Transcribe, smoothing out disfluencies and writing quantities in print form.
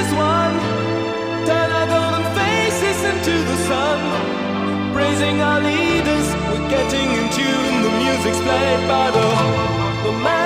as one. Turn our golden faces into the sun. Praising our leaders, we're getting in tune. The music's played by the man.